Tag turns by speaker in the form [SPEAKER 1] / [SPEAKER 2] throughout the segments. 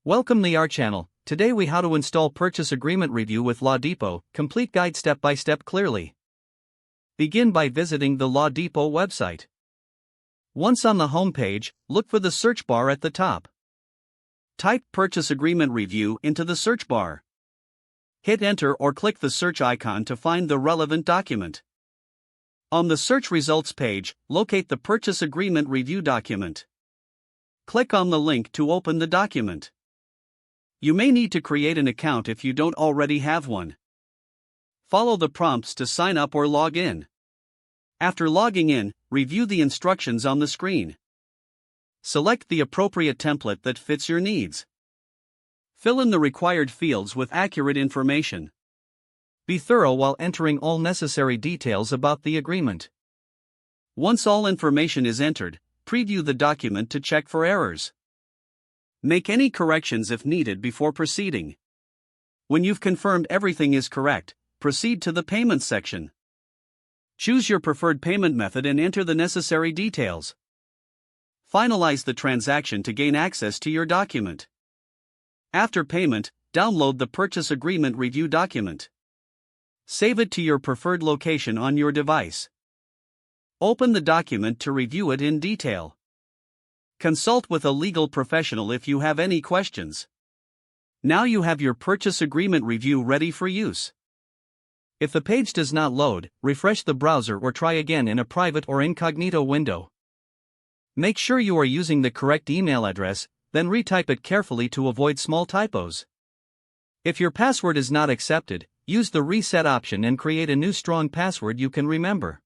[SPEAKER 1] Welcome to our channel. Today we how to install purchase agreement review with LawDepot, complete guide step by step clearly. Begin by visiting the LawDepot website. Once on the home page, look for the search bar at the top. Type purchase agreement review into the search bar. Hit enter or click the search icon to find the relevant document. On the search results page, locate the purchase agreement review document. Click on the link to open the document. You may need to create an account if you don't already have one. Follow the prompts to sign up or log in. After logging in, review the instructions on the screen. Select the appropriate template that fits your needs. Fill in the required fields with accurate information. Be thorough while entering all necessary details about the agreement. Once all information is entered, preview the document to check for errors. Make any corrections if needed before proceeding. When you've confirmed everything is correct, proceed to the payment section. Choose your preferred payment method and enter the necessary details. Finalize the transaction to gain access to your document. After payment, download the purchase agreement review document. Save it to your preferred location on your device. Open the document to review it in detail. Consult with a legal professional if you have any questions. Now you have your purchase agreement review ready for use. If the page does not load, refresh the browser or try again in a private or incognito window. Make sure you are using the correct email address, then retype it carefully to avoid small typos. If your password is not accepted, use the reset option and create a new strong password you can remember.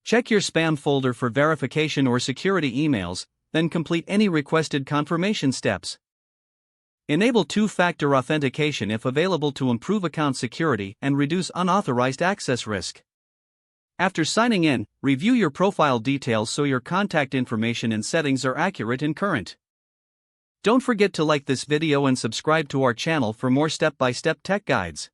[SPEAKER 1] Check your spam folder for verification or security emails, then complete any requested confirmation steps. Enable two-factor authentication if available to improve account security and reduce unauthorized access risk. After signing in, review your profile details so your contact information and settings are accurate and current. Don't forget to like this video and subscribe to our channel for more step-by-step tech guides.